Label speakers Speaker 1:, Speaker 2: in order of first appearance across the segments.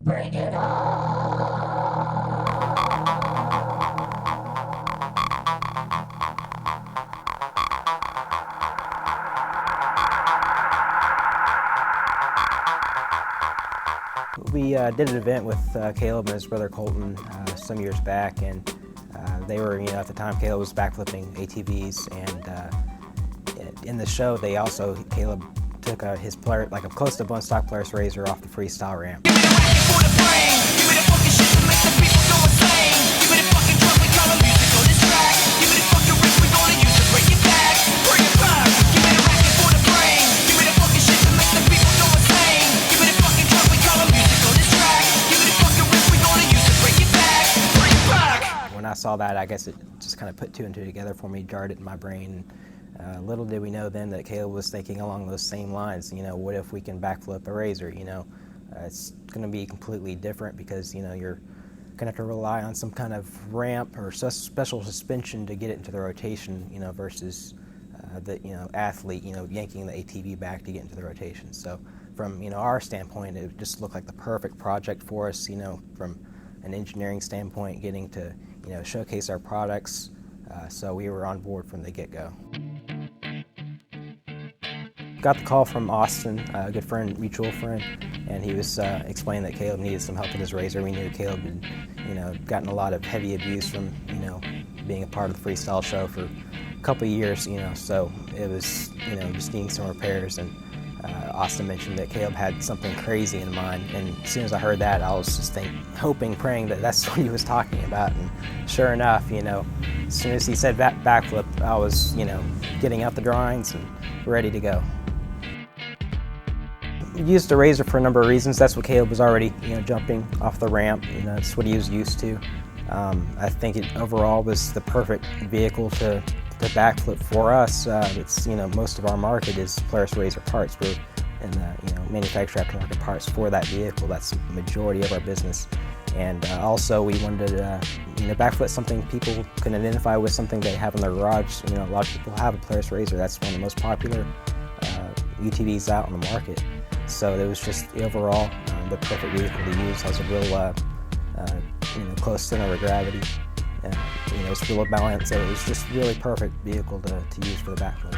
Speaker 1: Bring it on!
Speaker 2: We did an event with Caleb and his brother Colton some years back, and they were, at the time Caleb was backflipping ATVs, and in the show Caleb took his like a close to bone stock Polaris RZR off the freestyle ramp. When I saw that, I guess it just kind of put two and two together for me, jarred it in my brain. Little did we know then that Caleb was thinking along those same lines. What if we can backflip a RZR? It's going to be completely different because you're going to have to rely on some kind of ramp or special suspension to get it into the rotation. Versus the athlete yanking the ATV back to get into the rotation. So from our standpoint, it just looked like the perfect project for us. From an engineering standpoint, getting to showcase our products. So we were on board from the get-go. Got the call from Austin, a good friend, mutual friend, and he was explaining that Caleb needed some help with his RZR. We knew Caleb had, gotten a lot of heavy abuse from, being a part of the freestyle show for a couple of years, so it was, just needing some repairs. And Austin mentioned that Caleb had something crazy in mind, and as soon as I heard that, I was just hoping, praying that that's what he was talking about. And sure enough, as soon as he said backflip, I was, getting out the drawings and ready to go. We used a RZR for a number of reasons. That's what Caleb was already, jumping off the ramp. That's what he was used to. I think it overall was the perfect vehicle to backflip for us. It's most of our market is Polaris RZR parts. We're in the manufacturer aftermarket parts for that vehicle. That's the majority of our business. And also we wanted to backflip something people can identify with, something they have in their garage. A lot of people have a Polaris RZR. That's one of the most popular UTVs out on the market. So it was just overall the perfect vehicle to use. Has a real close center of gravity. It's real balance. So it was just really perfect vehicle to use for the backflip.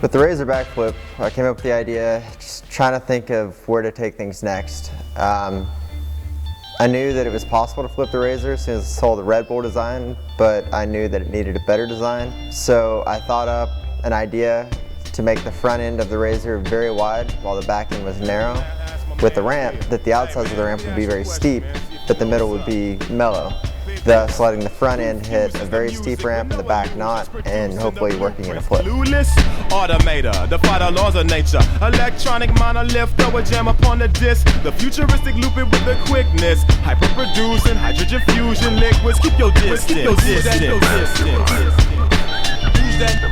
Speaker 3: With the RZR Backflip, I came up with the idea, just trying to think of where to take things next. I knew that it was possible to flip the RZR as soon as I saw the Red Bull design, but I knew that it needed a better design. So I thought up an idea to make the front end of the RZR very wide while the back end was narrow, with the ramp, that the outsides of the ramp would be very steep, but the middle would be mellow, thus letting the front end hit a very steep ramp and the back not, and hopefully working in a flip.
Speaker 4: Automator, defy the laws of nature. Electronic monolith, throw a jam upon the disc. The futuristic loop it with the quickness. Hyper-producing hydrogen fusion liquids. Keep your distance. Keep your distance. Who's that?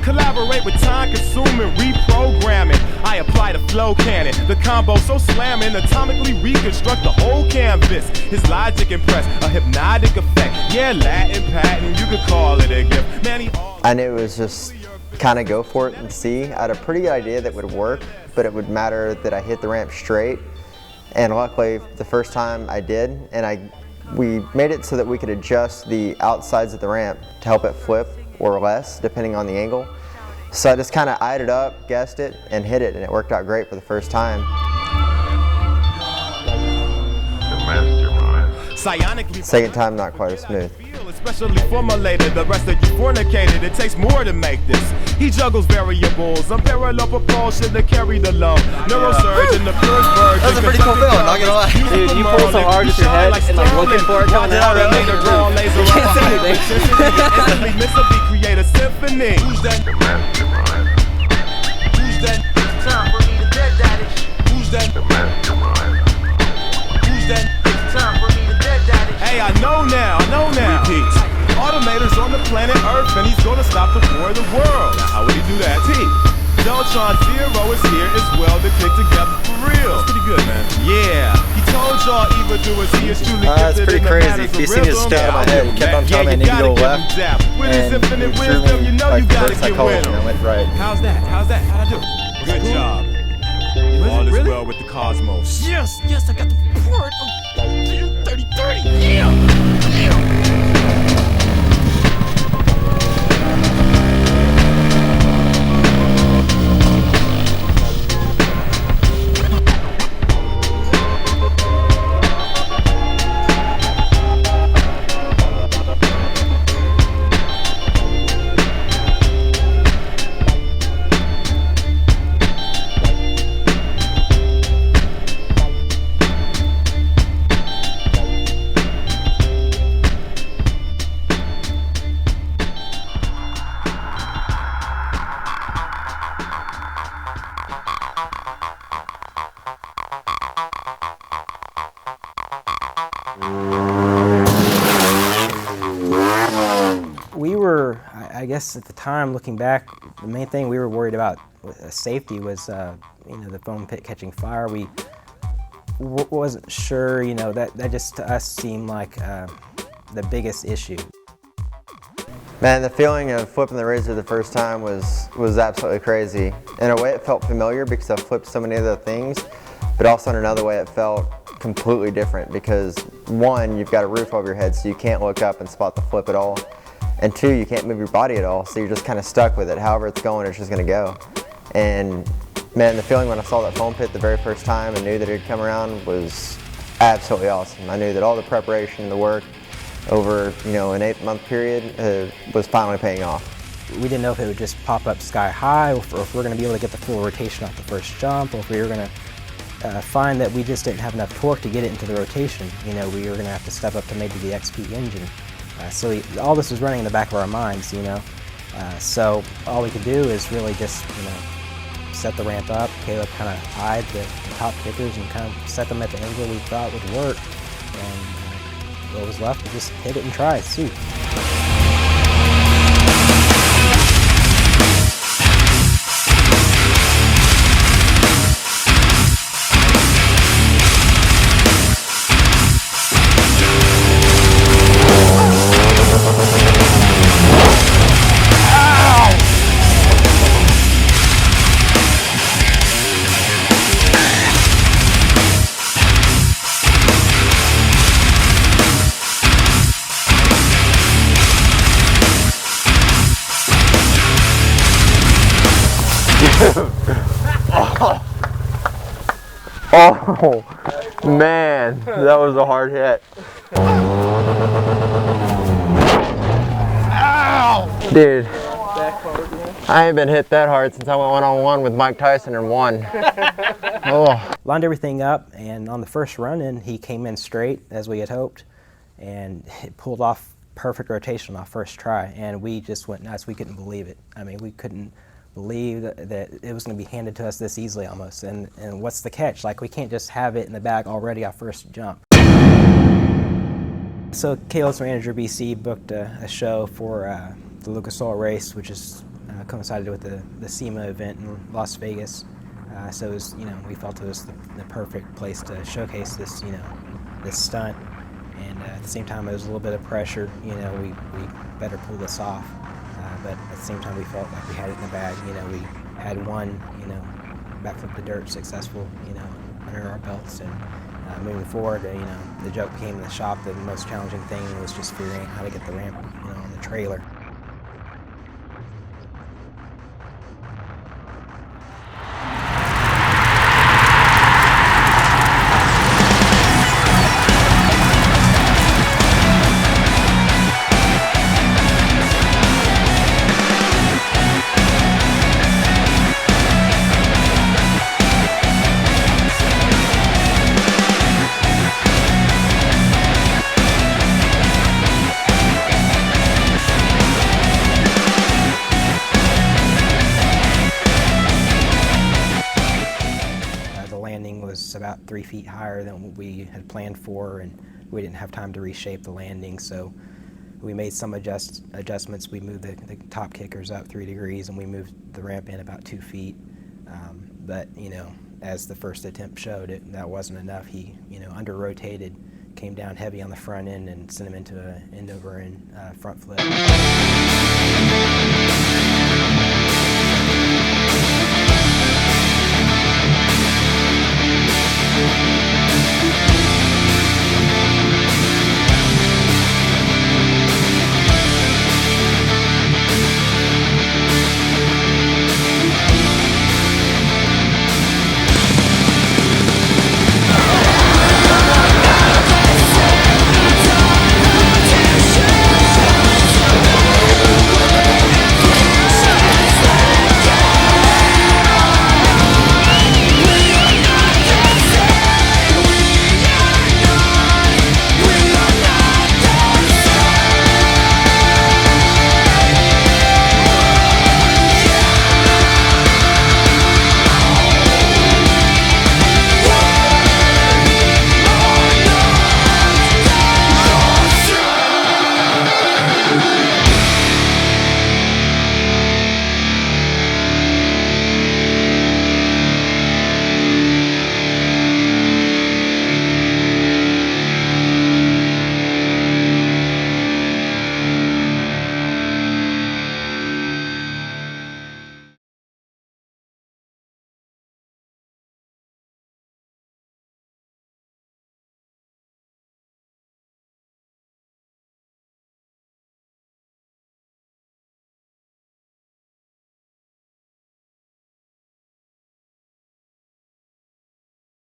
Speaker 4: Collaborate with time-consuming reprogramming. I apply the flow cannon, the combo so slamming, atomically reconstruct the whole canvas. His logic impress, a hypnotic effect. Yeah, Latin patent, you could call it a gift. Man,
Speaker 3: I knew it was just kind of go for it and see. I had a pretty good idea that would work, but it would matter that I hit the ramp straight. And luckily, the first time I did, and we made it so that we could adjust the outsides of the ramp to help it flip or less, depending on the angle. So I just kind of eyed it up, guessed it, and hit it, and it worked out great for the first time. Second time, not quite as smooth.
Speaker 4: Especially formulated, the rest of you fornicated. It takes more to make this. He juggles variables, unparalleled propulsion to carry the load. Neurosurgeon, the purest virgin.
Speaker 5: That's a pretty cool film, not gonna lie.
Speaker 1: Dude, you pulled so hard with your head and like looking for it coming out. You can't say anything.
Speaker 4: Miss a beat, create a symphony. Who's that? Who's that? planet Earth, and he's gonna stop the war of the world. Now, how would he do that? T. Deltron Zero is here as well to click together for real. That's pretty good, man. Yeah, he told y'all evildoers he is truly
Speaker 3: That's
Speaker 4: gifted
Speaker 3: pretty
Speaker 4: in the
Speaker 3: crazy.
Speaker 4: matters
Speaker 3: If you
Speaker 4: of
Speaker 3: see me
Speaker 4: rhythm.
Speaker 3: stare at my head, he kept on telling me I need to go left.
Speaker 4: With his
Speaker 3: And
Speaker 4: infinite
Speaker 3: he drew
Speaker 4: wisdom, you
Speaker 3: me
Speaker 4: know
Speaker 3: like
Speaker 4: you gotta
Speaker 3: reverse
Speaker 4: get
Speaker 3: psychology,
Speaker 4: with
Speaker 3: and I
Speaker 4: him.
Speaker 3: went right.
Speaker 4: How'd I do? Good job. All is well with the cosmos.
Speaker 1: Yes, I got the report. 30, yeah.
Speaker 2: We were, I guess at the time, looking back, the main thing we were worried about safety was, the foam pit catching fire. We wasn't sure, that just to us seemed like the biggest issue.
Speaker 3: Man, the feeling of flipping the RZR the first time was absolutely crazy. In a way, it felt familiar because I've flipped so many other things, but also in another way, it felt completely different because one, you've got a roof over your head, so you can't look up and spot the flip at all. And two, you can't move your body at all, so you're just kind of stuck with it. However it's going, it's just going to go. And man, the feeling when I saw that foam pit the very first time and knew that it had come around was absolutely awesome. I knew that all the preparation and the work over an 8-month period was finally paying off.
Speaker 2: We didn't know if it would just pop up sky high, or if we're going to be able to get the full rotation off the first jump, or if we were going to find that we just didn't have enough torque to get it into the rotation. We were going to have to step up to maybe the XP engine. So all this was running in the back of our minds, So all we could do is really just, set the ramp up. Caleb kind of eyed the top kickers and kind of set them at the angle we thought would work. And what was left was just hit it and try, see.
Speaker 3: Oh man, that was a hard hit. Ow! Dude, I ain't been hit that hard since I went one-on-one with Mike Tyson and won. Oh.
Speaker 2: Lined everything up, and on the first run-in, he came in straight as we had hoped, and it pulled off perfect rotation off first try, and we just went nuts. We couldn't believe it. I mean, we couldn't believe that it was going to be handed to us this easily almost. And what's the catch? Like, we can't just have it in the bag already off first jump. So Caleb's manager, BC, booked a show for the Lucas Oil race, which is coincided with the SEMA event in Las Vegas. So it was, we felt it was the perfect place to showcase this, this stunt. And at the same time, it was a little bit of pressure. We better pull this off. But at the same time, we felt like we had it in the bag. We had one, backflip the dirt successful, under our belts. And moving forward, the joke became in the shop. The most challenging thing was just figuring out how to get the ramp, on the trailer. About 3 feet higher than what we had planned for, and we didn't have time to reshape the landing, so we made some adjustments. We moved the top kickers up 3 degrees, and we moved the ramp in about 2 feet. But as the first attempt showed, that wasn't enough. He under rotated, came down heavy on the front end, and sent him into an end over end front flip.